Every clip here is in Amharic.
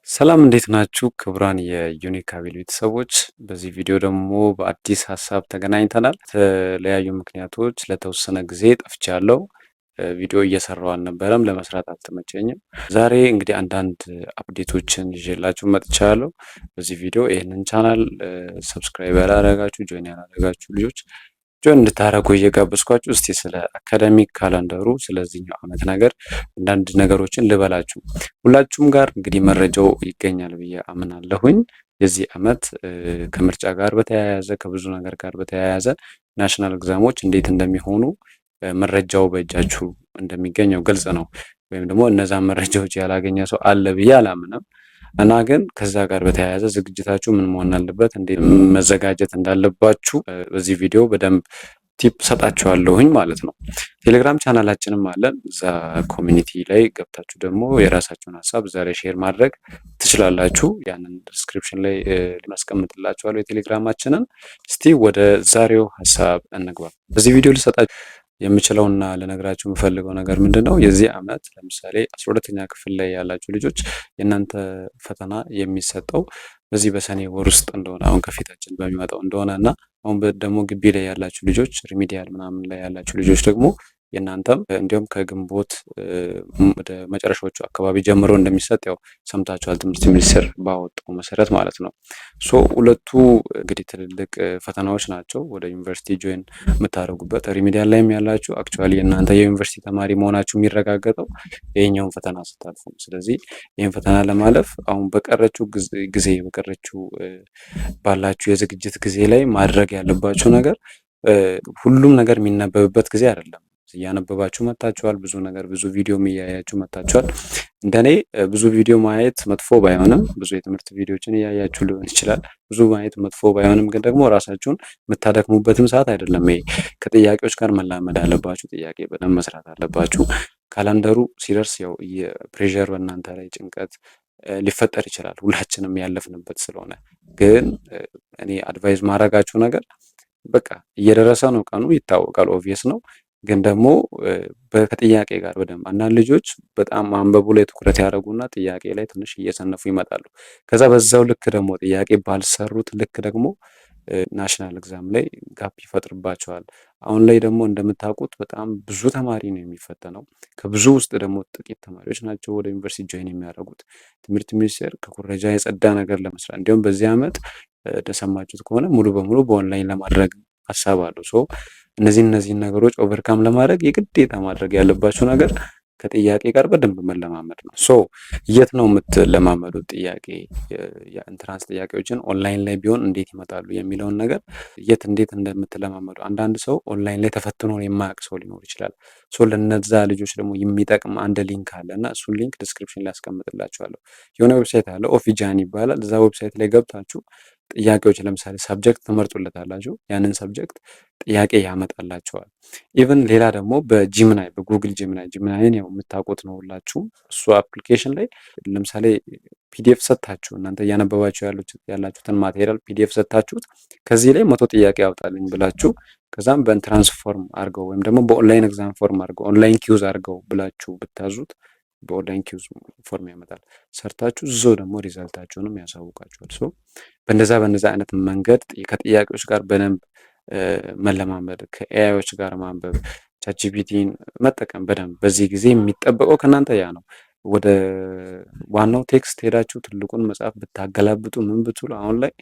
ሰላም እንዴት ናችሁ? ክቡራን የዩኒካቢል ቤተሰቦች፣ በዚህ ቪዲዮ ደግሞ በአዲስ ሀሳብ ተገናኝተናል። የተለያዩ ምክንያቶች ለተወሰነ ጊዜ ጠፍቻለሁ። ቪዲዮ እየሰራሁ አልነበረም፣ ለመስራት አልተመቸኝም። ዛሬ እንግዲህ አንዳንድ አፕዴቶችን ይዤላችሁ መጥቻለሁ። በዚህ ቪዲዮ ይህንን ቻናል ሰብስክራይብ ያላደረጋችሁ፣ ጆይን ያላደረጋችሁ ልጆች ጆይን እንድታደርጉ እየጋበዝኳችሁ እስቲ ስለ አካዳሚክ ካላንደሩ ስለዚህኛው ዓመት ነገር አንዳንድ ነገሮችን ልበላችሁ። ሁላችሁም ጋር እንግዲህ መረጃው ይገኛል ብዬ አምናለሁኝ። የዚህ ዓመት ከምርጫ ጋር በተያያዘ ከብዙ ነገር ጋር በተያያዘ ናሽናል ኤግዛሞች እንዴት እንደሚሆኑ መረጃው በእጃችሁ እንደሚገኘው ግልጽ ነው። ወይም ደግሞ እነዛን መረጃዎች ያላገኘ ሰው አለ ብዬ አላምንም። እና ግን ከዛ ጋር በተያያዘ ዝግጅታችሁ ምን መሆን አለበት፣ እንዴት መዘጋጀት እንዳለባችሁ በዚህ ቪዲዮ በደንብ ቲፕ ሰጣችኋለሁኝ ማለት ነው። ቴሌግራም ቻናላችንም አለን። እዛ ኮሚኒቲ ላይ ገብታችሁ ደግሞ የራሳችሁን ሀሳብ እዛ ላይ ሼር ማድረግ ትችላላችሁ። ያንን ዲስክሪፕሽን ላይ ማስቀምጥላችኋለሁ የቴሌግራማችንን። እስቲ ወደ ዛሬው ሀሳብ እንግባ። በዚህ ቪዲዮ ልሰጣችሁ የምችለውና ልነግራችሁ የምፈልገው ነገር ምንድን ነው? የዚህ ዓመት ለምሳሌ 12ኛ ክፍል ላይ ያላችሁ ልጆች የእናንተ ፈተና የሚሰጠው በዚህ በሰኔ ወር ውስጥ እንደሆነ አሁን ከፊታችን በሚመጣው እንደሆነ እና አሁን ደግሞ ግቢ ላይ ያላችሁ ልጆች ሪሚዲያል ምናምን ላይ ያላችሁ ልጆች ደግሞ የእናንተም እንዲሁም ከግንቦት ወደ መጨረሻዎቹ አካባቢ ጀምሮ እንደሚሰጥ ያው ሰምታችኋል፣ ትምህርት ሚኒስቴር ባወጣው መሰረት ማለት ነው። ሶ ሁለቱ እንግዲህ ትልልቅ ፈተናዎች ናቸው ወደ ዩኒቨርሲቲ ጆይን የምታደርጉበት። ሪሚዲያል ላይም ያላችሁ አክቹዋሊ የእናንተ የዩኒቨርሲቲ ተማሪ መሆናችሁ የሚረጋገጠው ይሄኛውን ፈተና ስታልፉ ነው። ስለዚህ ይህን ፈተና ለማለፍ አሁን በቀረችው ጊዜ በቀረችው ባላችሁ የዝግጅት ጊዜ ላይ ማድረግ ያለባችሁ ነገር ሁሉም ነገር የሚነበብበት ጊዜ አይደለም። እያነበባችሁ መታችኋል። ብዙ ነገር ብዙ ቪዲዮም እያያችሁ መታችኋል። እንደኔ ብዙ ቪዲዮ ማየት መጥፎ ባይሆንም ብዙ የትምህርት ቪዲዮችን እያያችሁ ሊሆን ይችላል። ብዙ ማየት መጥፎ ባይሆንም ግን ደግሞ ራሳችሁን የምታደክሙበትም ሰዓት አይደለም። ይሄ ከጥያቄዎች ጋር መላመድ አለባችሁ። ጥያቄ በደንብ መስራት አለባችሁ። ካላንደሩ ሲደርስ ያው የፕሬዠር በእናንተ ላይ ጭንቀት ሊፈጠር ይችላል። ሁላችንም ያለፍንበት ስለሆነ ግን እኔ አድቫይዝ ማድረጋችሁ ነገር በቃ እየደረሰ ነው፣ ቀኑ ይታወቃል፣ ኦብቪየስ ነው። ግን ደግሞ ከጥያቄ ጋር በደንብ አንዳንድ ልጆች በጣም ማንበቡ ላይ ትኩረት ያደረጉና ጥያቄ ላይ ትንሽ እየሰነፉ ይመጣሉ። ከዛ በዛው ልክ ደግሞ ጥያቄ ባልሰሩት ልክ ደግሞ ናሽናል ኤግዛም ላይ ጋፕ ይፈጥርባቸዋል። አሁን ላይ ደግሞ እንደምታውቁት በጣም ብዙ ተማሪ ነው የሚፈተነው። ከብዙ ውስጥ ደግሞ ጥቂት ተማሪዎች ናቸው ወደ ዩኒቨርሲቲ ጆይን የሚያደርጉት። ትምህርት ሚኒስቴር ከኩረጃ የጸዳ ነገር ለመስራት እንዲሁም በዚህ ዓመት እንደሰማችሁት ከሆነ ሙሉ በሙሉ በኦንላይን ለማድረግ ሀሳብ አለው። ሶ እነዚህን ነገሮች ኦቨርካም ለማድረግ የግዴታ ማድረግ ያለባቸው ነገር ከጥያቄ ጋር በደንብ መለማመድ ነው። ሶ የት ነው የምትለማመዱት? ጥያቄ የኢንትራንስ ጥያቄዎችን ኦንላይን ላይ ቢሆን እንዴት ይመጣሉ የሚለውን ነገር የት እንዴት እንደምትለማመዱ። አንዳንድ ሰው ኦንላይን ላይ ተፈትኖ የማያውቅ ሰው ሊኖር ይችላል። ሶ ለነዛ ልጆች ደግሞ የሚጠቅም አንድ ሊንክ አለ እና እሱን ሊንክ ዲስክሪፕሽን ላይ ያስቀምጥላችኋለሁ። የሆነ ዌብሳይት አለ ኦፊጃን ይባላል። እዛ ዌብሳይት ላይ ገብታችሁ ጥያቄዎች ለምሳሌ ሰብጀክት ትመርጡለታላችሁ። ያንን ሰብጀክት ጥያቄ ያመጣላቸዋል። ኢቭን ሌላ ደግሞ በጂምናይ በጉግል ጂምናይን ያው የምታውቁት ነው ሁላችሁም። እሱ አፕሊኬሽን ላይ ለምሳሌ ፒዲኤፍ ሰጥታችሁ እናንተ እያነበባችሁ ያላችሁትን ማቴሪያል ፒዲኤፍ ሰጥታችሁት ከዚህ ላይ 100 ጥያቄ ያውጣልኝ ብላችሁ ከዛም በኢንትራንስ ፎርም አድርገው ወይም ደግሞ በኦንላይን ኤግዛም ፎርም አድርገው ኦንላይን ኪውዝ አድርገው ብላችሁ ብታዙት በኦንላይን ኪውዝ ፎርም ያመጣል። ሰርታችሁ እዛው ደግሞ ሪዛልታችሁንም ያሳውቃችኋል። ሶ በእንደዛ አይነት መንገድ ከጥያቄዎች ጋር በደንብ መለማመድ፣ ከኤአይዎች ጋር ማንበብ፣ ቻትጂፒቲን መጠቀም በደንብ በዚህ ጊዜ የሚጠበቀው ከእናንተ ያ ነው። ወደ ዋናው ቴክስት ሄዳችሁ ትልቁን መጽሐፍ ብታገላብጡ ምን ብትሉ አሁን ላይ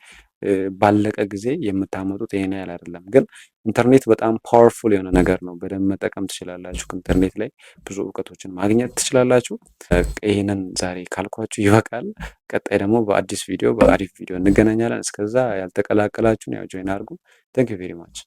ባለቀ ጊዜ የምታመጡት ይሄን ያህል አይደለም። ግን ኢንተርኔት በጣም ፓወርፉል የሆነ ነገር ነው። በደንብ መጠቀም ትችላላችሁ። ከኢንተርኔት ላይ ብዙ እውቀቶችን ማግኘት ትችላላችሁ። ይህንን ዛሬ ካልኳችሁ ይበቃል። ቀጣይ ደግሞ በአዲስ ቪዲዮ በአሪፍ ቪዲዮ እንገናኛለን። እስከዛ ያልተቀላቀላችሁን ያው ጆይን አድርጉ። ታንክ ዩ ቬሪ ማች